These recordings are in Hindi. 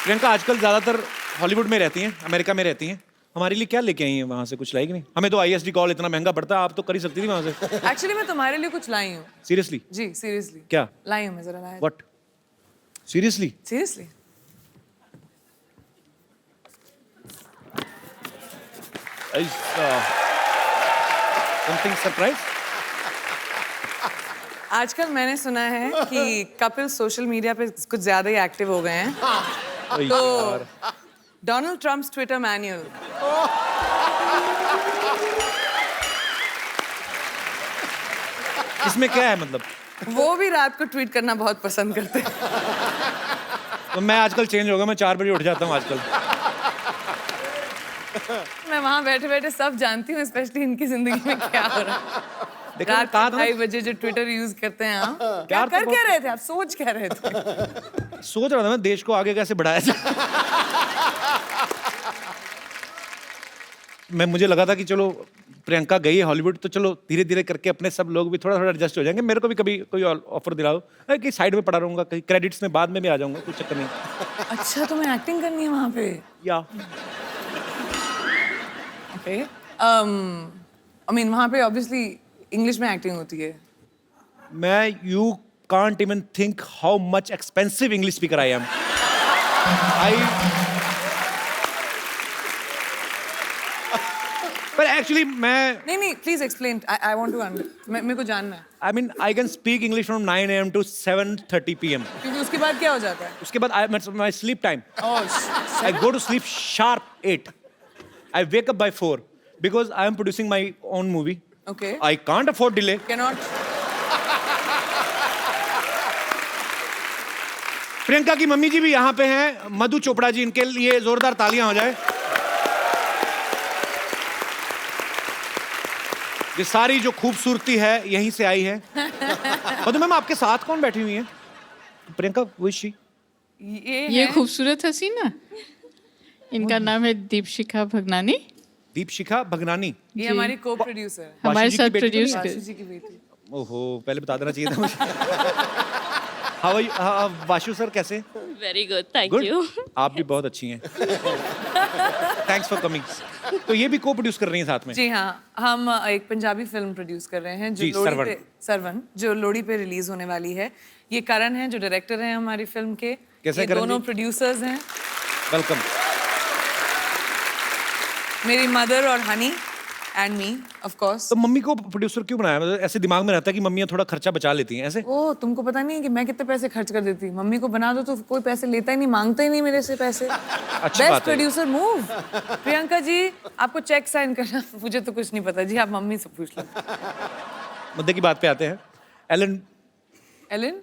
प्रियंका आजकल ज्यादातर हॉलीवुड में रहती हैं, अमेरिका में रहती हैं। हमारे लिए क्या लेके आई हैं वहां से? कुछ लाएगी नहीं? हमें तो ISD कॉल इतना महंगा पड़ता है, आप तो कर ही सकती थी वहां से। एक्चुअली मैं तुम्हारे लिए कुछ लाई हूँ। सीरियसली? जी सीरियसली। क्या लाई हूँ मैं, जरा लाया। What? Seriously? Seriously. Something surprise? आजकल मैंने सुना है कि कपिल सोशल मीडिया पे कुछ ज्यादा ही एक्टिव हो गए हैं। तो डोनाल्ड ट्रम्प्स ट्विटर मैन्युअल। इसमें क्या है मतलब? वो भी रात को ट्वीट करना बहुत पसंद करते हैं। तो मैं आजकल चेंज हो गया, मैं 4 बजे उठ जाता हूँ आजकल। मैं वहां बैठे बैठे सब जानती हूँ, स्पेशली इनकी जिंदगी में क्या हो रहा है। रात कहा के था 2:30 बजे जो ट्विटर यूज करते हैं आप, क्या यार, तो कर क्या रहे थे आप? सोच क्या रहे थे? सोच रहा था मैं देश को आगे कैसे बढ़ाया जाए। मुझे लगा था कि चलो प्रियंका गई है हॉलीवुड, तो चलो धीरे धीरे करके अपने सब लोग भी थोड़ा थोड़ा एडजस्ट हो जाएंगे। मेरे को भी कभी कोई ऑफर दिलाओ कि साइड में पड़ा रहूंगा, कहीं क्रेडिट्स में बाद में भी आ जाऊंगा, कोई चक्कर नहीं। अच्छा तुम्हें एक्टिंग करनी है वहां पे? या ओके। आई मीन वहां पे ऑब्वियसली इंग्लिश में एक्टिंग होती है। You can't even think how much expensive English speaker I am. पर एक्चुअली मैं नहीं please explain. I want to मेरे को जानना है। I mean, I can speak English from 9 a.m. to 7:30 p.m. क्योंकि उसके बाद क्या हो जाता है? उसके बाद my sleep time. Oh, I go to sleep sharp 8. I wake up by 4 because I am producing my own movie. okay. I can't afford delay. Cannot. Priyanka की मम्मी जी भी यहाँ पे हैं, मधु चोपड़ा जी, इनके लिए जोरदार तालियां हो जाए। ये सारी जो खूबसूरती है यहीं से आई है। मधु मैम आपके साथ कौन बैठी हुई है? प्रियंका विशी। ये खूबसूरत हसीना, इनका नाम है दीपशिखा भगनानी। दीपशिखा भगनानी। ये हमारी को प्रोड्यूसर है। हमारे वाशी जी की साथ बेटी तो प्रोड्यूस नहीं? कर। वाशु जी की बेटी। ओहो, पहले बता देना चाहिए था मुझे। वाशु सर कैसे? Very good, thank good. You. आप भी बहुत अच्छी हैं। Thanks for coming. तो ये भी को प्रोड्यूस कर रही हैं साथ में? जी हाँ, हम एक पंजाबी फिल्म प्रोड्यूस कर रहे हैं जो जी, लोहड़ी पे सरवन जो लोहड़ी पे रिलीज होने वाली है। ये करण हैं जो डायरेक्टर हैं हमारी फिल्म के। कैसे ये करण दोनों जी? प्रोड्यूसर्स हैं, वेलकम। मेरी मदर और honey and me of course. तो मम्मी को प्रोड्यूसर क्यों बनाया? मतलब ऐसे दिमाग में रहता है कि मम्मियाँ थोड़ा खर्चा बचा लेती हैं ऐसे? ओ तुमको पता नहीं है कि मैं कितने पैसे खर्च कर देती? मम्मी को बना दो तो कोई पैसे लेता ही नहीं, मांगता ही नहीं मेरे से पैसे। अच्छी बेस्ट बात है। Producer move. प्रियंका जी आपको चेक साइन करना, मुझे तो कुछ नहीं पता जी, आप मम्मी से पूछ लो। मुद्दे की बात पे आते हैं। Elon, Elon?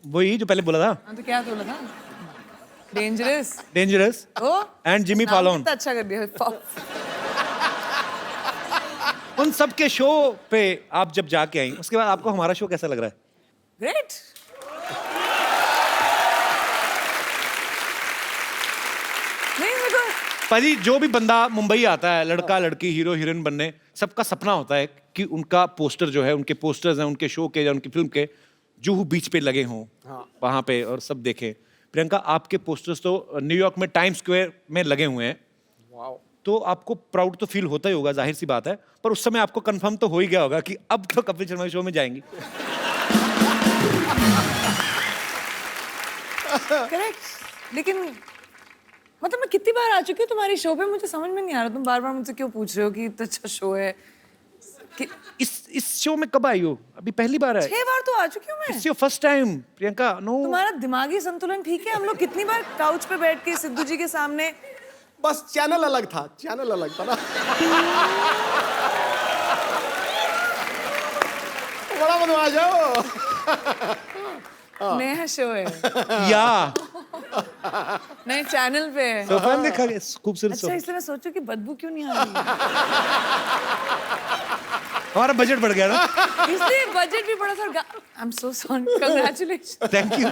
वही जो पहले बोला था, हाँ तो क्या बोला था? Dangerous. Dangerous oh and Jimmy नाम फॉलोन। कितना अच्छा कर दिया। उन सब के शो पे आप जब जाके आई, उसके बाद आपको हमारा शो कैसा लग रहा है? ग्रेट। नहीं मेरे को पाजी, जो भी बंदा मुंबई आता है, लड़का लड़की, हीरो हीरोइन बनने, सबका सपना होता है कि उनका पोस्टर जो है, उनके पोस्टर्स हैं उनके शो के या उनकी फिल्म के, जुहू बीच पे लगे हों वहां पे और सब देखें। प्रियंका आपके पोस्टर्स तो न्यूयॉर्क में टाइम स्क्वायर में लगे हुए हैं। तो आपको प्राउड तो फील होता ही होगा, जाहिर सी बात है, पर उस समय आपको कंफर्म तो हो ही गया होगा कि अब तो कपिल शर्मा शो में जाएंगी। करेक्ट। लेकिन मतलब मैं कितनी बार आ चुकी हूँ तुम्हारी शो पे, मुझे समझ में नहीं आ रहा तुम बार बार मुझसे क्यों पूछ रहे हो कि इतना अच्छा शो है कि... इस शो में कब आई हो? अभी पहली बार है? 6 बार तो आ चुकी हूँ मैं। It's your first time Priyanka. No, तुम्हारा दिमागी संतुलन ठीक है? हम लोग कितनी बार काउच पे बैठ के सिद्धू जी के सामने। बस चैनल अलग था, चैनल अलग था ना। बड़ा बनवा जाओ। नया शो है, या नए चैनल पे है। सोफा में देखा खूबसूरत अच्छा सोफा। इसलिए मैं सोचू कि बदबू क्यों नहीं आ रही हमारा बजट बढ़ गया ना। इसलिए बजट भी बड़ा था। I am so sorry, congratulation. Thank you,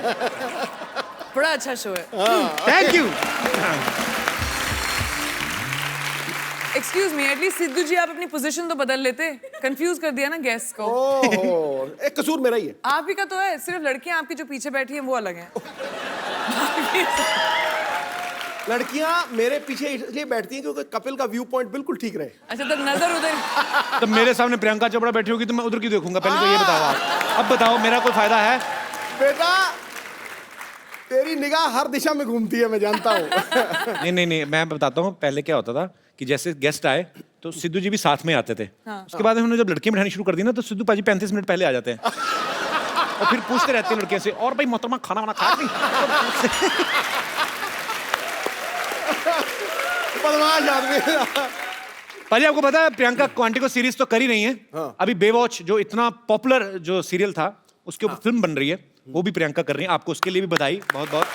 बड़ा अच्छा शो है। Thank you. Excuse me, at least Sidhu ji आप अपनी पोजीशन तो बदल लेते। कंफ्यूज कर दिया ना गेस्ट को। ओहो, एक कसूर मेरा ही है। आप ही का तो है, सिर्फ लड़कियां आपकी जो पीछे बैठी हैं वो अलग हैं। लड़कियां मेरे पीछे इसलिए बैठती हैं क्योंकि कपिल का व्यू पॉइंट बिल्कुल ठीक रहे। अच्छा तो नजर उधर। तो मेरे सामने प्रियंका चोपड़ा बैठी होगी तो मैं उधर की देखूंगा, पहले तो ये बताओ आप। अब बताओ मेरा कोई फायदा है? बेटा तेरी निगाह हर दिशा में घूमती है, मैं जानता हूँ। नहीं नहीं नहीं, मैं बताता हूँ। पहले क्या होता था कि जैसे गेस्ट आए तो सिद्धू जी भी साथ में आते थे। उसके बाद उन्होंने जब लड़कियां बिठानी शुरू कर दी ना, तो सिद्धू पाजी 35 मिनट पहले आ जाते हैं और फिर पूछते रहते हैं लड़कियों से, और भाई मोहतरमा खाना वाना खाया नहीं? बदमाश आदमी। पाजी आपको पता है प्रियंका क्वांटिको सीरीज तो कर ही नहीं है। अभी बेवॉच जो इतना पॉपुलर जो सीरियल था उसके ऊपर फिल्म बन रही है, वो भी प्रियंका कर रही है। आपको उसके लिए भी बधाई, बहुत बहुत।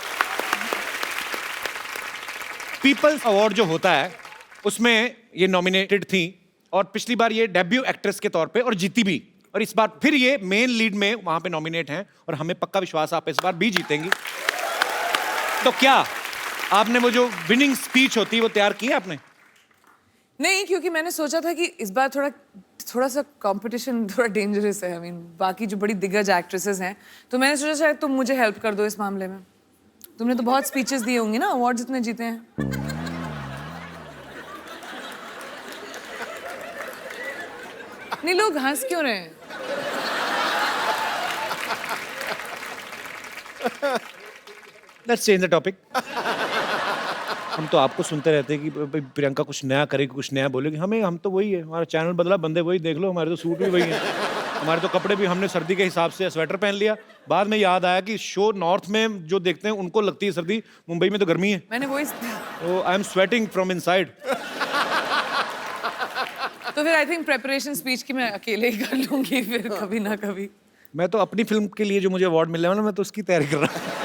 पीपल्स अवार्ड जो होता है उसमें ये नॉमिनेटेड थी और पिछली बार ये डेब्यू एक्ट्रेस के तौर पे और जीती भी, और इस बार फिर ये मेन लीड में वहां पे नॉमिनेट हैं और हमें पक्का विश्वास आप इस बार भी जीतेंगी। तो क्या आपने वो जो विनिंग स्पीच होती है वो तैयार की है आपने? नहीं, क्योंकि मैंने सोचा था कि इस बार थोड़ा सा कंपटीशन थोड़ा डेंजरस है। आई मीन बाकी जो बड़ी दिग्गज एक्ट्रेसेस हैं, तो मैंने सोचा शायद तुम मुझे हेल्प कर दो इस मामले में। तुमने तो बहुत स्पीचेस दिए होंगी ना, अवार्ड्स इतने जीते हैं। नहीं, लोग हंस क्यों रहे हैं? Let's change the topic. हम तो आपको सुनते रहते हैं कि भाई प्रियंका कुछ नया करेगी, कुछ नया बोलेगी। हम तो वही है, हमारा चैनल बदला, बंदे वही, देख लो हमारे तो सूट भी वही है, हमारे तो कपड़े भी हमने सर्दी के हिसाब से स्वेटर पहन लिया। बाद में याद आया कि शो नॉर्थ में जो देखते हैं उनको लगती है सर्दी, मुंबई में तो गर्मी है। मैंने वही तो I am sweating from inside. तो फिर आई थिंक प्रेपरेशन स्पीच की मैं अकेले ही कर लूंगी फिर कभी ना कभी। मैं तो अपनी फिल्म के लिए जो मुझे अवार्ड मिलने वाला, मैं तो उसकी तैयारी कर रहा हूँ।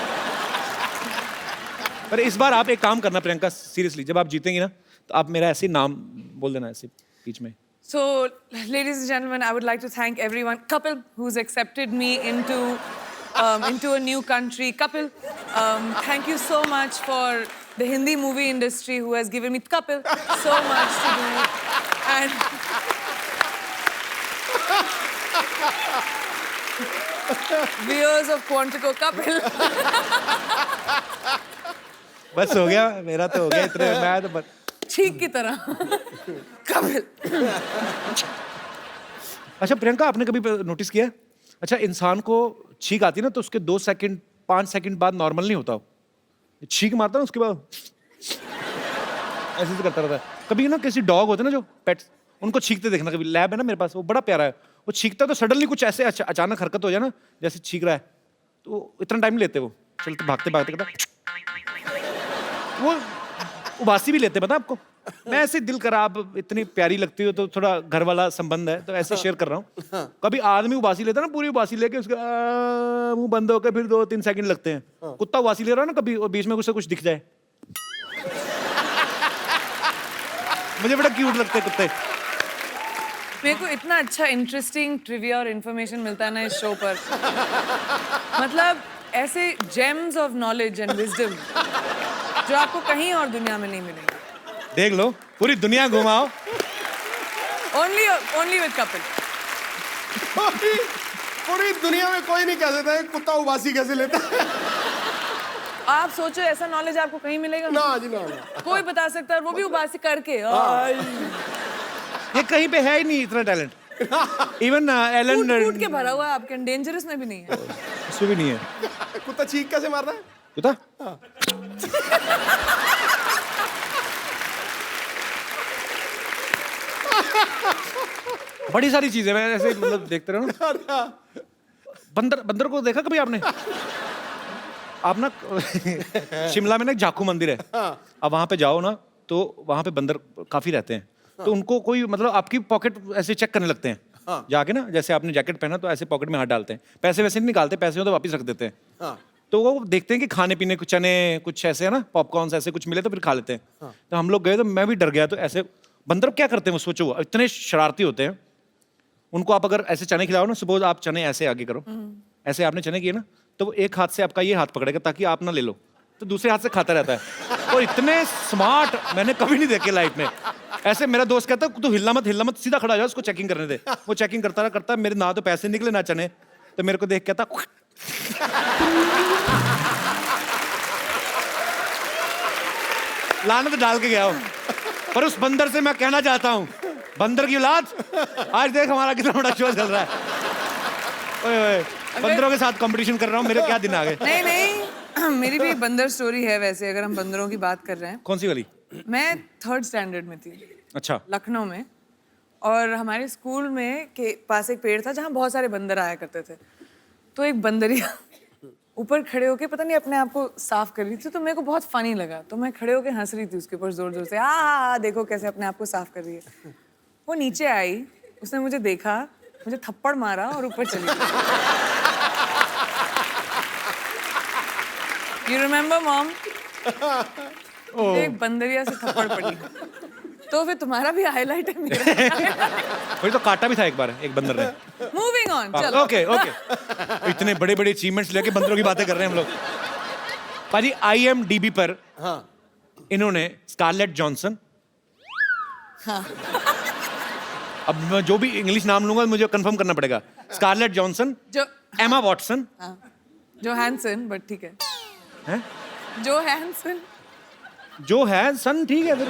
पर इस बार आप एक काम करना प्रियंका, सीरियसली, जब आप जीतेंगी ना तो आप मेरा ऐसे ही नाम बोल देना ऐसे बीच में। So, ladies and gentlemen, I would like to thank everyone. Kapil, who's accepted me into a new country. Kapil, thank you so much for the Hindi movie industry who has given me, Kapil, so much to do. And viewers of Quantico, Kapil. बस हो गया, मेरा तो हो गया इतने, मैं तो ठीक की तरह कपिल। अच्छा प्रियंका, आपने कभी नोटिस किया, अच्छा इंसान को छींक आती है ना तो उसके 2 सेकंड 5 सेकंड बाद नॉर्मल नहीं होता, छींक मारता ना उसके बाद ऐसे करता रहता है। कभी ना किसी डॉग होते ना जो पेट्स, उनको छींकते देखना, कभी लैब है ना मेरे पास, वो बड़ा प्यारा है, वो छींकता है तो सडनली कुछ ऐसे अचानक हरकत हो जाए ना, जैसे छींक रहा है, तो इतना टाइम लेते वो, चलते भागते भागते करता, वो उबासी भी लेते, पता आपको। मैं ऐसे दिल करा, आप इतनी प्यारी लगती हो तो थोड़ा घर वाला संबंध है तो ऐसे शेयर कर रहा हूँ। कभी आदमी उबासी लेता ना, पूरी उबासी लेके उसका मुंह बंद होकर फिर 2-3 सेकंड लगते हैं। कुत्ता उबासी ले रहा है ना कभी, और बीच में कुछ से कुछ दिख जाए, मुझे बड़ा क्यूट लगते हैं कुत्ते। मेरे को इतना अच्छा इंटरेस्टिंग ट्रिविया और इन्फॉर्मेशन मिलता है ना इस शो पर, मतलब ऐसे James of knowledge and wisdom जो आपको कहीं और दुनिया में नहीं मिलेंगे। देख लो, पूरी दुनिया घुमाओ, ओनली विद कपिल। पूरी दुनिया में कोई नहीं कह सकता है कुत्ता उबासी कैसे लेता है। आप सोचो ऐसा नॉलेज आपको कहीं मिलेगा? ना जी ना। कोई बता सकता है, वो भी उबासी करके। ये कहीं पे है ही नहीं इतना टैलेंट। इवन एलन कूट के भरा हुआ है आपके, डेंजरस में भी नहीं है। उसमें भी नहीं है। कुत्ता चीख कैसे मारता है? कुत्ता बड़ी सारी चीजें मैं ऐसे मतलब देखते रहो ना। बंदर को देखा कभी आपने? आप ना शिमला में ना एक जाखू मंदिर है, अब वहां पे जाओ ना तो वहां पे बंदर काफी रहते हैं, तो उनको कोई मतलब आपकी पॉकेट ऐसे चेक करने लगते हैं जाके ना, जैसे आपने जैकेट पहना तो ऐसे पॉकेट में हाथ डालते हैं, पैसे वैसे नहीं निकालते, पैसे हो तो वापस रख देते हैं। तो वो देखते हैं कि खाने पीने कुछ चने कुछ ऐसे है ना, पॉपकॉर्न ऐसे कुछ मिले तो फिर खा लेते हैं। तो हम लोग गए तो मैं भी डर गया, तो ऐसे बंदर क्या करते हैं वो सोचो, इतने शरारती होते हैं। उनको आप अगर ऐसे चने खिलाओ ना, सपोज आप चने ऐसे आगे करो, ऐसे आपने चने किए ना, तो वो एक हाथ से आपका ये हाथ पकड़ेगा ताकि आप ना ले लो, तो दूसरे हाथ से खाता रहता है। और इतने स्मार्ट मैंने कभी नहीं देखे लाइफ में। ऐसे मेरा दोस्त कहता है तू हिल्ला मत, सीधा खड़ा हो जा, उसको चेकिंग करने दे। वो चेकिंग करता मेरे ना तो पैसे निकले ना चने, तो मेरे को देख कहता लानत डाल के गया हूँ। पर उस बंदर से मैं कहना चाहता हूँ, बंदर की औलाद, आज देख हमारा कितना बड़ा शो चल रहा है। ओए ओए, बंदरों के साथ कंपटीशन कर रहा हूँ, मेरे क्या दिन आ गए। नहीं नहीं, मेरी भी एक बंदर स्टोरी है वैसे, अगर हम बंदरों की बात कर रहे हैं। कौन सी वाली? मैं 3rd स्टैंडर्ड में थी, अच्छा। लखनऊ में, और हमारे स्कूल में के पास एक पेड़ था जहाँ बहुत सारे बंदर आया करते थे। तो एक बंदरिया ऊपर खड़े होके पता नहीं अपने आप को साफ कर रही थी, तो मेरे को बहुत फनी लगा, तो मैं खड़े होके हंस रही थी उसके ऊपर जोर जोर से, देखो कैसे अपने आप को साफ कर रही है। वो नीचे आई, उसने मुझे देखा, मुझे थप्पड़ मारा और ऊपर चली गई। You remember, mom? एक बंदरिया से थप्पड़ पड़ी। तो फिर तुम्हारा भी हाईलाइट है मेरा। वही तो काटा भी था एक बार एक बंदर ने। Moving on, चलो। ओके ओके, इतने बड़े बड़े अचीवमेंट्स लेके बंदरों की बातें कर रहे हैं हम लोग। पाजी IMDb पर इन्होंने स्कारलेट जॉनसन, अब मैं जो भी इंग्लिश नाम लूंगा मुझे कंफर्म करना पड़ेगा। स्कारलेट जॉनसन, एमा वॉटसन, जो हैंसन, बट ठीक है। हैं? जो हैंसन, जो है सन, ठीक है फिर,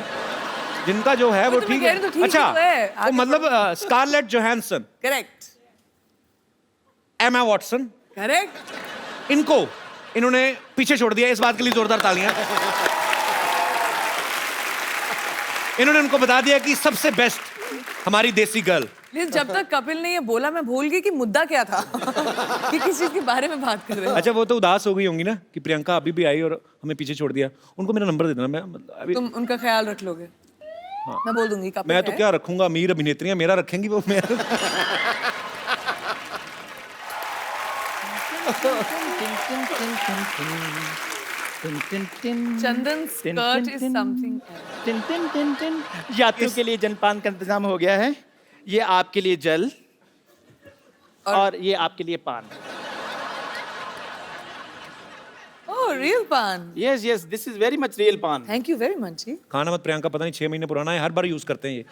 जिनका जो है वो तो मैं ठीक कह रही हूँ, तो है। ठीक अच्छा, ही तो है। वो आगे मतलब Scarlett Johansson, correct Emma Watson, correct. इनको इन्होंने पीछे छोड़ दिया। इस बात के लिए जोरदार तालियां। इन्होंने उनको बता दिया कि सबसे बेस्ट हमारी देसी गर्ल। लेकिन जब तक कपिल ने ये बोला, मैं भूल गई कि मुद्दा क्या था। कि किस चीज के बारे में बात कर रहे हैं। अच्छा, वो तो उदास हो गई होंगी ना कि प्रियंका अभी भी आई और हमें पीछे छोड़ दिया। उनको मेरा नंबर दे देना, मैं अभी तुम उनका ख्याल रख लोगे। मैं बोल दूंगी कपिल मैं तो है। क्या रखूंगा, अमीर अभिनेत्रियां मेरा रखेंगी वो मेरा। चंदन स्कर्ट इज समथिंग। यात्रियों के लिए जलपान का इंतजाम हो गया है। ये आपके लिए जल और ये आपके लिए पान। ओह, रियल पान। Yes yes, this is very much real पान। थैंक यू वेरी मच जी। खाना मत प्रियंका, पता नहीं 6 महीने पुराना है, हर बार यूज करते हैं ये।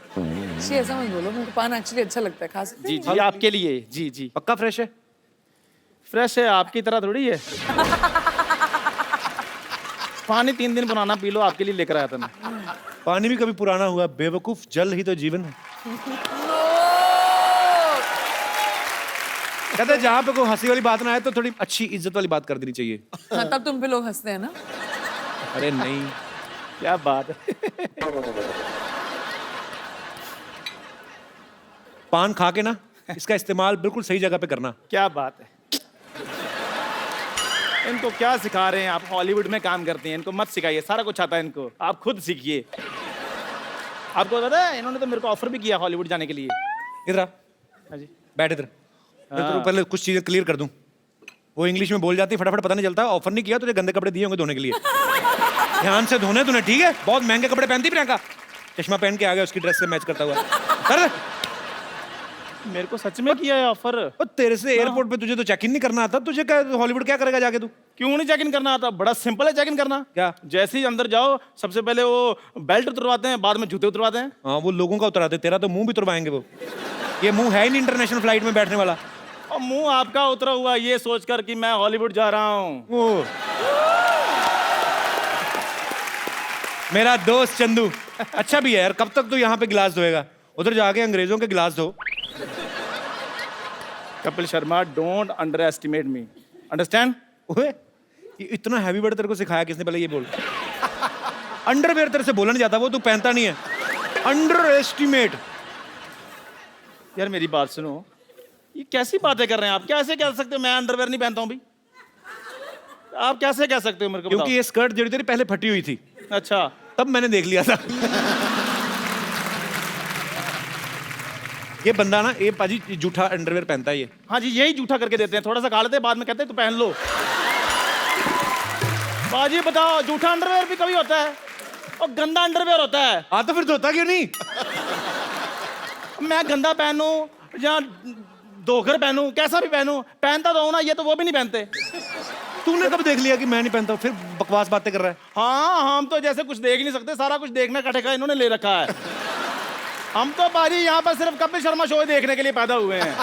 जी ऐसा मत बोलो, मेरे को पान एक्चुअली अच्छा लगता है, खा सकते जी हैं? जी, आपके लिए। जी जी, पक्का फ्रेश है? फ्रेश है, आपकी तरह थोड़ी है। पानी 3 दिन पुराना पी लो, आपके लिए लेकर आया था मैं। पानी भी कभी पुराना हुआ? बेवकूफ, जल ही तो जीवन है। कहते हैं जहाँ पे कोई हंसी वाली बात ना आए तो थोड़ी अच्छी इज्जत वाली बात कर देनी चाहिए। हाँ, तब तुम पे लोग हंसते हैं ना। अरे नहीं, क्या बात है। पान खा के ना इसका इस्तेमाल बिल्कुल सही जगह पे करना। क्या बात है। इनको क्या सिखा रहे हैं आप? हॉलीवुड में काम करते हैं, इनको मत सिखाइए, सारा कुछ आता है इनको, आप खुद सीखिए। आपको पता है इन्होंने तो मेरे को ऑफर भी किया हॉलीवुड जाने के लिए। इधर आ, हाँ जी। बैठ इधर। मैं तो पहले कुछ चीजें क्लियर कर दूं। वो इंग्लिश में बोल जाती, फटाफट पता नहीं चलता। ऑफर नहीं किया, तुझे गंदे कपड़े दिए होंगे धोने के लिए। ध्यान से धोने तूने, ठीक है? बहुत महंगे कपड़े पहनती प्रियंका। चश्मा पहन के आ गया उसकी ड्रेस से मैच करता हुआ। कर मेरे को सच में किया है ऑफर। और तेरे से एयरपोर्ट पे तुझे तो चेक इन नहीं करना आता, तुझे क्या हॉलीवुड क्या करेगा जाके तू? क्यों नहीं चेक इन करना आता? बड़ा सिंपल है चेक इन करना। क्या? जैसे ही अंदर जाओ, सबसे पहले वो बेल्ट उतरवाते हैं, बाद में जूते उतरवाते हैं। हाँ, वो लोगों का उतराते, तेरा तो मुंह भी उतरवाएंगे वो। ये मुंह है ही नहीं इंटरनेशनल फ्लाइट में बैठने वाला। और मुंह आपका उतरा हुआ ये सोचकर कि मैं हॉलीवुड जा रहा हूँ। ओ, मेरा दोस्त चंदू अच्छा भी है यार। कब तक तू यहाँ पे गिलास धोएगा? उधर जाके अंग्रेजों के गिलास धो। Kapil Sharma, don't under estimate me, understand? ओए, ये इतना हैवी वर्ड तेरे को सिखाया किसने? पहले ये बोल। अंडरवेयर तेरे से बोला नहीं जाता, वो तू पहनता नहीं है। Under estimate. यार मेरी बात सुनो, ये कैसी बातें कर रहे हैं आप? कैसे कह सकते हो मैं अंडरवेयर नहीं पहनता हूँ भी? आप कैसे कह सकते हो मेरे को? क्योंकि ये स्कर्ट जो तेरी पहले फटी हुई थी, अच्छा, तब मैंने देख लिया था। ये बंदा ना, ये पाजी जूठा अंडरवेयर पहनता है ये। हाँ जी, यही जूठा करके देते हैं, थोड़ा सा खा लेते हैं, बाद में कहते हैं तो पहन लो। बाजी बताओ, जूठा अंडरवेयर भी कभी होता है और गंदा अंडरवेयर होता है। हाँ, तो फिर धोता क्यों नहीं? मैं गंदा पहनूं या धोकर पहनूं, कैसा भी पहनूं, पहनता तो हूं ना, ये तो वो भी नहीं पहनते। तूने कब देख लिया कि मैं नहीं पहनता? फिर बकवास बातें कर रहा है। हाँ, हम तो जैसे कुछ देख नहीं सकते, सारा कुछ देखने का ठेका इन्होंने ले रखा है। हम तो बाजी यहाँ पर सिर्फ कपिल शर्मा शो देखने के लिए पैदा हुए हैं।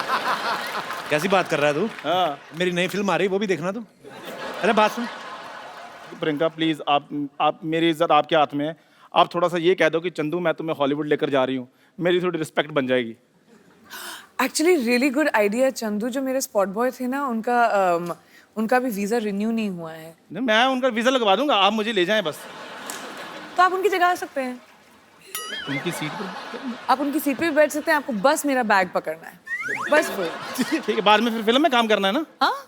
कैसी बात कर रहा है तू? हाँ। मेरी नई फिल्म आ रही है, वो भी देखना तू। अरे बात सुन, प्रियंका प्लीज, आप मेरी इज्जत आपके हाथ में है। आप थोड़ा सा ये कह दो कि चंदू मैं तुम्हें हॉलीवुड लेकर जा रही हूँ, मेरी थोड़ी रिस्पेक्ट बन जाएगी। Actually really good idea Chandu. जो मेरे स्पॉट बॉय थे ना, उनका भी वीजा रिन्यू नहीं हुआ है, नहीं, मैं उनका वीज़ा लगवा दूंगा, आप मुझे ले जाएं बस। तो आप उनकी जगह आ सकते हैं। उनकी सीट पर आप उनकी सीट पे भी बैठ सकते हैं, आपको बस मेरा बैग पकड़ना है, बस वो। ठीक है, बाद में फिर फिल्म में काम करना है ना। हाँ,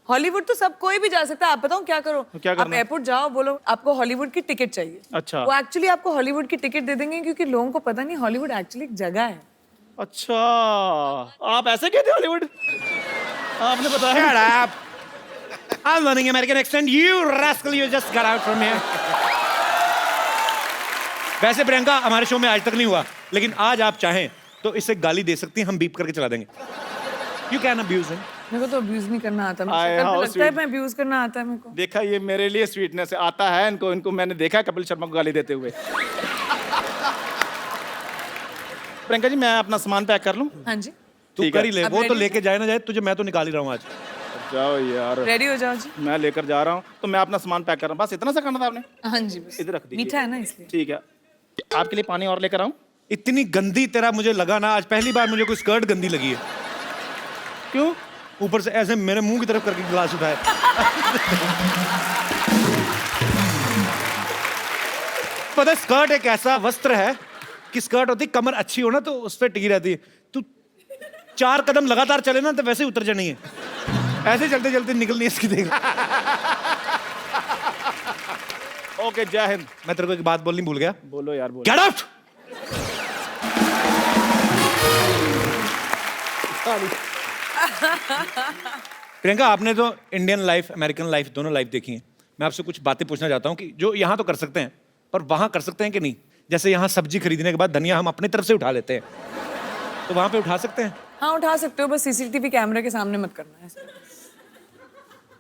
हॉलीवुड तो सब कोई भी जा सकता है। आप बताओ क्या करो, क्या आप करना है? एयरपोर्ट जाओ, बोलो आपको हॉलीवुड की टिकट चाहिए। अच्छा। वो एक्चुअली आपको हॉलीवुड की टिकट दे देंगे, क्योंकि लोगों को पता नहीं हॉलीवुड एक्चुअली एक जगह है। अच्छा, आप ऐसे कहते हॉलीवुड? आपने बताया। Shut up. I'm learning American accent. You rascal, you just got out from here. वैसे प्रियंका हमारे शो में आज तक नहीं हुआ, लेकिन आज आप चाहें तो इसे गाली दे सकती हैं, हम बीप करके चला देंगे। You can abuse him. मेरे को तो अब्यूज नहीं करना आता, आए, मुझे how लगता है sweet. मैं अब्यूज करना आता है मेरे को। देखा, ये मेरे लिए स्वीटनेस आता है इनको मैंने देखा है कपिल शर्मा को गाली देते हुए। प्रियंका जी, मैं अपना सामान पैक कर लूं? हाँ जी, तू ठीक कर है। ही ले, अब वो तो ready? लेके जाए ना जाए, तुझे मैं तो निकाल ही रहा हूँ आज। जाओ यार, रेडी हो जाओ जी। मैं लेकर जा रहा हूँ, तो मैं अपना सामान पैक कर रहा हूँ। बस इतना सा करना था आपने? हाँ जी, बस इधर रख दीजिए। मीठा है ना इसलिए। ठीक है, आपके लिए पानी और लेकर आऊं? इतनी गंदी तेरा मुझे लगा ना, आज पहली बार मुझे कोई स्कर्ट गंदी लगी है। क्यों? ऊपर से ऐसे मेरे मुंह की तरफ करके गिलास उठाए। पता है, स्कर्ट एक ऐसा वस्त्र है कि स्कर्ट होती, कमर अच्छी हो ना तो उस पर टिकी रहती है। तू 4 कदम लगातार चले ना तो वैसे ही उतर जानी है, ऐसे चलते चलते निकलनी है इसकी। देख, ओके, जय हिंद। मैं तेरे को एक बात बोलनी भूल गया। बोलो यार, बोलो। Get out. प्रियंका, आपने तो इंडियन लाइफ, अमेरिकन लाइफ, दोनों लाइफ देखी है। मैं आपसे कुछ बातें पूछना चाहता हूँ कि जो यहाँ तो कर सकते हैं पर वहाँ कर सकते हैं कि नहीं। जैसे यहाँ सब्जी खरीदने के बाद धनिया हम अपनी तरफ से उठा लेते हैं, तो वहाँ पे उठा सकते हैं? हाँ, उठा सकते हो, बस सीसीटीवी कैमरे के सामने मत करना है।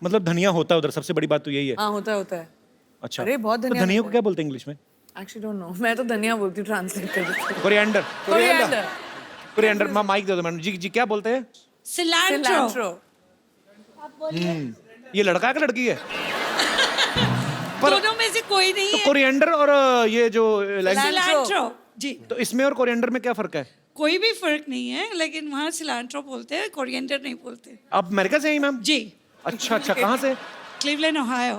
मतलब धनिया होता है उधर, सबसे बड़ी बात तो यही है। हाँ, होता है, होता है। अच्छा, अरे, बहुत तो धनिया धनिया को होता क्या बोलते हैं इंग्लिश में? एक्चुअली डोंट नो, मैं तो धनिया बोलती हूँ, ट्रांसलेट कर देती हूँ। कोरिएंडर। कोरिएंडर। कोरिएंडर। माइक दे दो मैडम जी। जी क्या बोलते हैं? सिलैंट्रो। ये लड़का है कि लड़की है? दोनों में से कोई नहीं तो है। कोरिएंडर और ये जो सिलांट्रो जी, तो इसमें और कोरिएंडर में क्या फर्क है? कोई भी फर्क नहीं है, लेकिन वहाँ सिलांट्रो बोलते हैं, कोरिएंडर नहीं बोलते। आप अमेरिका से हैं मैम? जी, अच्छा अच्छा, कहाँ से? Cleveland, Ohio.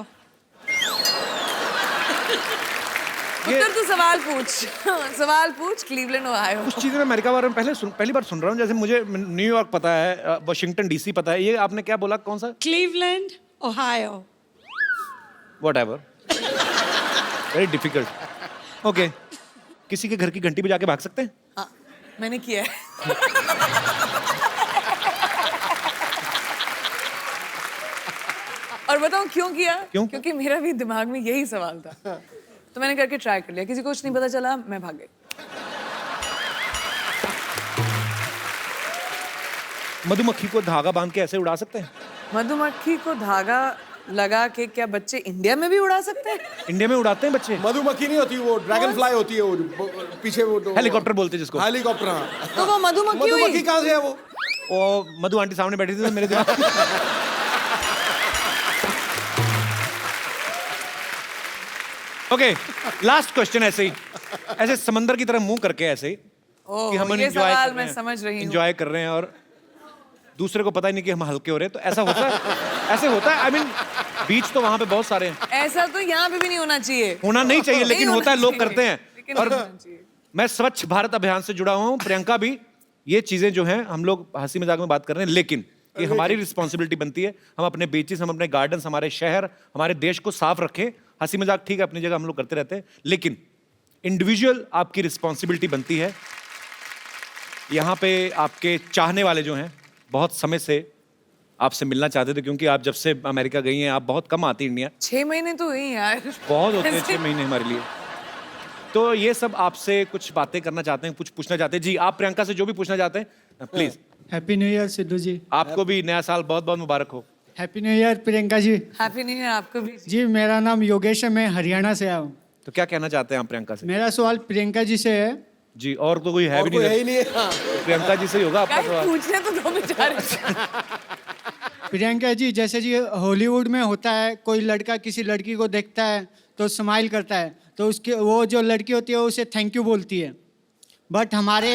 उत्तर तू सवाल पूछ। सवाल पूछ, क्लीवलैंड, ओहायो। कुछ चीजें मैं अमेरिका बारे में पहली बार सुन रहा हूँ। जैसे मुझे न्यूयॉर्क पता है, वाशिंगटन डीसी पता है, ये आपने क्या बोला, कौन सा? Cleveland, Ohio. Whatever. Very difficult. Okay. किसी के घर की घंटी बजा के भाग सकते हैं? हाँ, मैंने किया है। और बताऊं क्यों किया? क्यों? क्योंकि मेरा भी दिमाग में यही सवाल था, तो मैंने करके ट्राई कर लिया। किसी को कुछ नहीं पता चला, मैं भाग गई। मधुमक्खी को धागा बांध के ऐसे उड़ा सकते हैं? मधुमक्खी को धागा लगा के क्या बच्चे इंडिया में भी उड़ा सकते हैं? इंडिया में उड़ाते हैं बच्चे? मधुमक्खी नहीं होती, वो ड्रैगन फ्लाई होती है, वो पीछे वो तो हेलीकॉप्टर बोलते हैं जिसको। हेलीकॉप्टर। हाँ, तो वो मधुमक्खी हुई। मधुमक्खी कहाँ से है वो? ओ, मधु आंटी सामने बैठी थी तो मेरे दिमाग ओके, लास्ट क्वेश्चन ऐसे ही, ऐसे समंदर की तरह मुंह करके ऐसे ही कि हम ये सवाल मैं समझ रही हूँ। एंजॉय कर रहे हैं और दूसरे को पता ही नहीं कि हम हल्के हो रहे हैं, तो ऐसा होता है? ऐसे होता है? आई मीन बीच तो वहां पे बहुत सारे हैं। ऐसा तो यहाँ पे भी नहीं होना चाहिए। होना नहीं चाहिए, लेकिन नहीं होता है, होना लोग चाहिए, करते हैं। लेकिन और होना चाहिए। मैं स्वच्छ भारत अभियान से जुड़ा हुआ हूँ, प्रियंका भी। ये चीजें जो हैं हम लोग हंसी मजाक में बात कर रहे हैं, लेकिन ये हमारी रिस्पॉन्सिबिलिटी बनती है। हम अपने बीचेस, हम अपने गार्डन्स, हमारे शहर, हमारे देश को साफ रखें। हंसी मजाक ठीक है, अपनी जगह हम लोग करते रहते हैं, लेकिन इंडिविजुअल आपकी रिस्पॉन्सिबिलिटी बनती है। यहाँ पे आपके चाहने वाले जो हैं बहुत समय से आपसे मिलना चाहते थे, क्योंकि आप जब से अमेरिका गई हैं आप बहुत कम आती इंडिया। 6 महीने तो हुई यार। बहुत होते हैं 6 महीने हमारे लिए। तो ये सब आपसे कुछ बातें करना चाहते हैं, कुछ पूछना चाहते हैं। जी, आप प्रियंका से जो भी पूछना चाहते हैं please. Happy new year Sidhu ji. आपको भी नया साल बहुत बहुत मुबारक हो। Happy new year Priyanka ji. Happy new year आपको भी। जी, मेरा नाम योगेश है, मैं हरियाणा से आया हूँ। तो क्या कहना चाहते हैं आप प्रियंका से? मेरा सवाल प्रियंका जी से है। जी, और तो कोई है और भी कोई नहीं, है ही नहीं है। हाँ। प्रियंका जी से ही होगा आपका गाइस, सवाल। पूछने तो दो बेचारे। प्रियंका जी, जैसे जी हॉलीवुड में होता है, कोई लड़का किसी लड़की को देखता है तो स्माइल करता है, तो उसके वो जो लड़की होती है वो उसे थैंक यू बोलती है। बट हमारे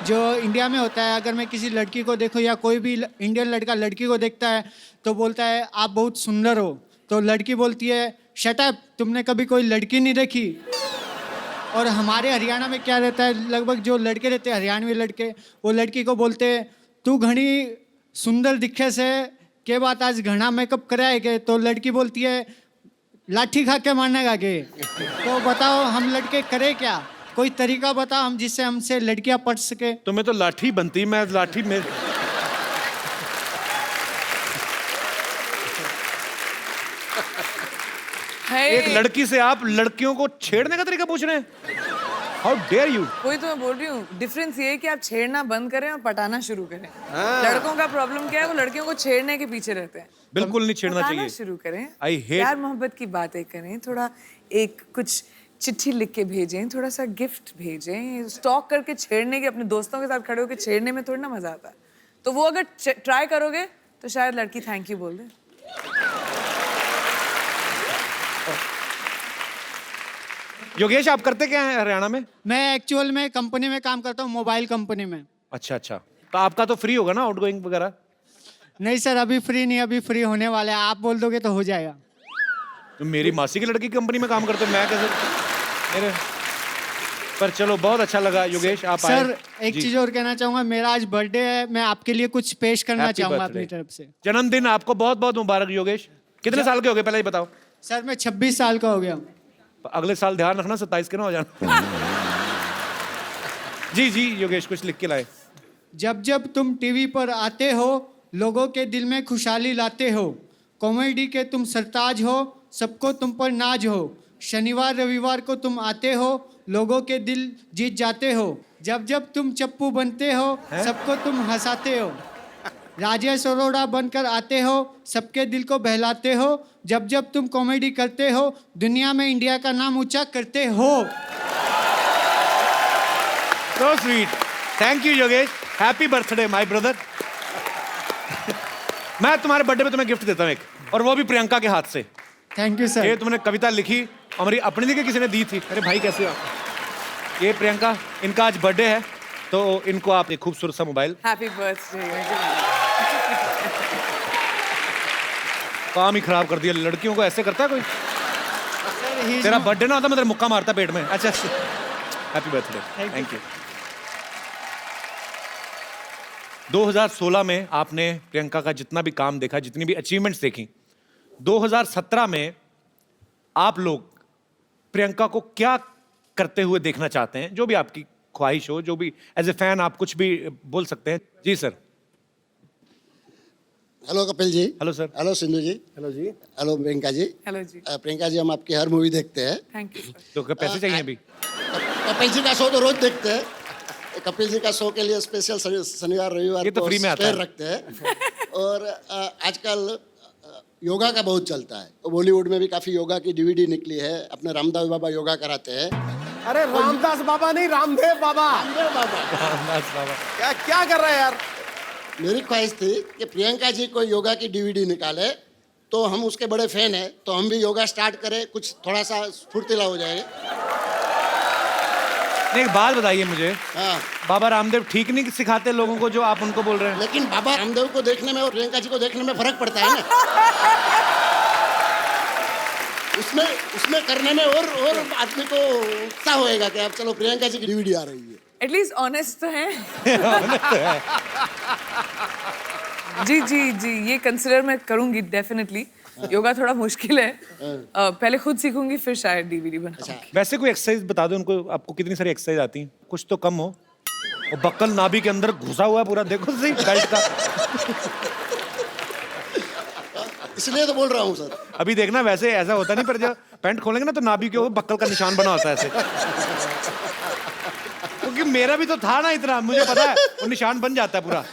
जो इंडिया में होता है, अगर मैं किसी लड़की को देखूं या कोई भी इंडियन लड़का लड़की को देखता है तो बोलता है आप बहुत सुंदर हो, तो लड़की बोलती है शट अप, तुमने कभी कोई लड़की नहीं देखी। और हमारे हरियाणा में क्या रहता है, लगभग जो लड़के रहते हैं हरियाणवी लड़के, वो लड़की को बोलते हैं तू घनी सुंदर दिखे से के बात आज घना मेकअप कराए के, तो लड़की बोलती है लाठी खा के मारने का के। तो बताओ हम लड़के करें क्या, कोई तरीका बताओ हम जिससे हमसे लड़कियां पट सके। तुम्हें तो लाठी बनती, मैं लाठी में एक लड़की से आप लड़कियों को छेड़ने का तरीका पूछ रहे हैं? How dare you. वही तो मैं बोल रही हूँ, डिफरेंस ये है कि आप छेड़ना बंद करें और पटाना शुरू करें। लड़कों का प्रॉब्लम क्या है, वो लड़कियों को छेड़ने के पीछे रहते हैं। बिल्कुल नहीं छेड़ना पटाना चाहिए। शुरू करें, I hate- प्यार मोहब्बत की बातें करें, थोड़ा एक कुछ चिट्ठी लिख के भेजें, थोड़ा सा गिफ्ट भेजें। स्टॉक करके छेड़ने के, अपने दोस्तों के साथ खड़े होकर छेड़ने में थोड़ी ना मजा आता है। तो वो अगर ट्राई करोगे तो शायद लड़की थैंक यू बोल दे। योगेश आप करते क्या हैं हरियाणा में? मैं एक्चुअल में कंपनी में काम करता हूँ, मोबाइल कंपनी में। अच्छा अच्छा, तो आपका तो फ्री होगा ना आउटगोइंग वगैरह? नहीं सर, अभी फ्री नहीं, अभी फ्री होने वाला है, आप बोल दोगे तो हो जाएगा। तो मेरी मासी की लड़की की कंपनी में काम करते, मैं कैसे मेरे पर चलो बहुत अच्छा लगा योगेश आप आए। सर एक जी। चीज और कहना चाहूंगा, मेरा आज बर्थडे है, मैं आपके लिए कुछ पेश करना Happy चाहूंगा birthday। अपनी तरफ से। जन्मदिन आपको बहुत बहुत मुबारक योगेश। कितने साल के हो गए पहले ही बताओ? सर मैं 26 साल का हो गया हूँ। अगले साल ध्यान रखना 27 के ना हो जाना। जी जी योगेश कुछ लिख के लाए। जब जब तुम टीवी पर आते हो लोगों के दिल में खुशहाली लाते हो, कॉमेडी के तुम सरताज हो, सबको तुम पर नाज हो। शनिवार रविवार को तुम आते हो, लोगों के दिल जीत जाते हो। जब जब तुम चप्पू बनते हो सबको तुम हंसाते हो। राजेश अरोड़ा बनकर आते हो, सबके दिल को बहलाते हो। जब जब तुम कॉमेडी करते हो दुनिया में इंडिया का नाम ऊंचा करते हो। So sweet, thank you Yogesh, happy birthday my brother. मैं तुम्हारे बर्थडे पे तुम्हें गिफ्ट देता हूँ एक, और वो भी प्रियंका के हाथ से। थैंक यू ये सर। तुमने कविता लिखी, हमारी अपनी लिखी, किसी ने दी थी। अरे भाई कैसे हो आप? ये प्रियंका, इनका आज बर्थडे है तो इनको आप एक खूबसूरत सा मोबाइल। Happy birthday. काम ही खराब कर दिया, लड़कियों को ऐसे करता है कोई? तेरा बर्थडे ना होता मैं तेरा मुक्का मारता पेट में। अच्छा हैप्पी बर्थडे, थैंक यू। 2016 में आपने प्रियंका का जितना भी काम देखा, जितनी भी अचीवमेंट्स देखी, 2017 में आप लोग प्रियंका को क्या करते हुए देखना चाहते हैं? जो भी आपकी ख्वाहिश हो, जो भी एज ए फैन आप कुछ भी बोल सकते हैं। जी sir. Hello Kapil ji. Hello sir. Hello Sindhu ji. Hello जी। हेलो प्रियंका जी। हेलो जी, प्रियंका जी हम आपकी हर मूवी देखते हैं। Thank you. तो क्या पैसे चाहिए अभी? कपिल जी का शो तो रोज देखते हैं। कपिल जी का शो के लिए स्पेशल शनिवार रविवार ये तो को फ्री में आता स्पेयर है। रखते हैं। और आजकल योगा का बहुत चलता है, तो बॉलीवुड में भी काफी योगा की डीवीडी निकली है। अपने रामदेव बाबा योगा कराते हैं। अरे रामदास बाबा नहीं, रामदेव बाबा। रामदेव बाबा। बस बाबा। क्या क्या कर रहा है यार? मेरी ख्वाहिश थी कि प्रियंका जी कोई योगा की डीवीडी निकाले, तो हम उसके बड़े फैन हैं, तो हम भी योगा स्टार्ट करें, कुछ थोड़ा सा फुर्तीला हो जाए। एक बात बताइए मुझे, हाँ, बाबा रामदेव ठीक नहीं सिखाते लोगों को जो आप उनको बोल रहे हैं? लेकिन बाबा रामदेव को देखने में और प्रियंका जी को देखने में फर्क पड़ता है ना। उसमें करने में और आदमी को उत्साह होएगा कि अब चलो प्रियंका जी की डीवीडी आ रही है। एटलीस्ट ऑनेस्ट तो है। जी जी जी, ये कंसिडर मैं करूंगी डेफिनेटली। योगा थोड़ा मुश्किल है, पहले खुद सीखूंगी फिर शायद डीवीडी बनाऊंगी। वैसे कोई एक्सरसाइज बता दो उनको, आपको कितनी सारी एक्सरसाइज आती हैं? कुछ तो कम हो। और बक्कल नाभि के अंदर घुसा हुआ है पूरा, देखो सही बेल्ट का। इसलिए तो बोल रहा हूँ सर। अभी देखना वैसे ऐसा होता नहीं, पर जब पैंट खोलेंगे ना तो नाभि के ऊपर बक्कल का निशान बना होता है ऐसे। क्योंकि मेरा भी तो था ना इतना, मुझे पता है वो निशान बन जाता है पूरा।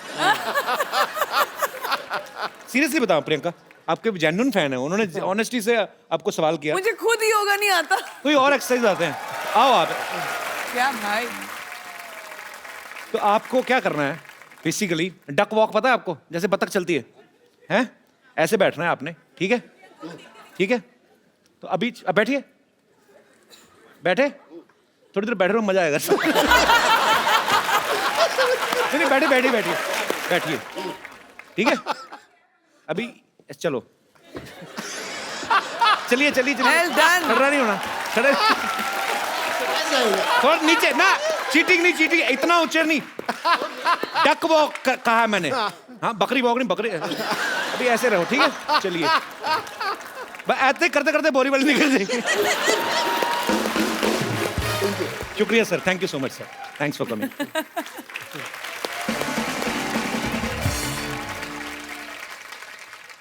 सीरियसली बताओ प्रियंका, आपके जेन्युइन फैन है, उन्होंने ऑनेस्टी से आपको सवाल किया। मुझे खुद योगा नहीं आता। कोई और एक्सरसाइज आते हैं? आओ आप। क्या भाई? तो आपको क्या करना है बेसिकली? डक वॉक पता है आपको, जैसे बतख चलती है, हैं? ऐसे बैठना है आपने, ठीक है? ठीक है, तो अभी अब बैठिए, बैठे थोड़ी देर बैठे रहो, मजा आएगा। नहीं बैठे बैठिए बैठिए बैठिए, ठीक है। अभी चलो चलिए चलिए चलिए। Well done. खड़ा नहीं होना, खड़े ऐसा होगा। थोड़ा नीचे ना, चीटिंग नहीं, चीटिंग इतना ऊंचे नहीं। डक वॉक कहा है मैंने, हाँ बकरी वॉक नहीं, बकरी। अभी ऐसे रहो, ठीक है, चलिए। ऐसे करते करते बोरी वाली निकल जाएगी। शुक्रिया sir, thank you so much sir, thanks for coming.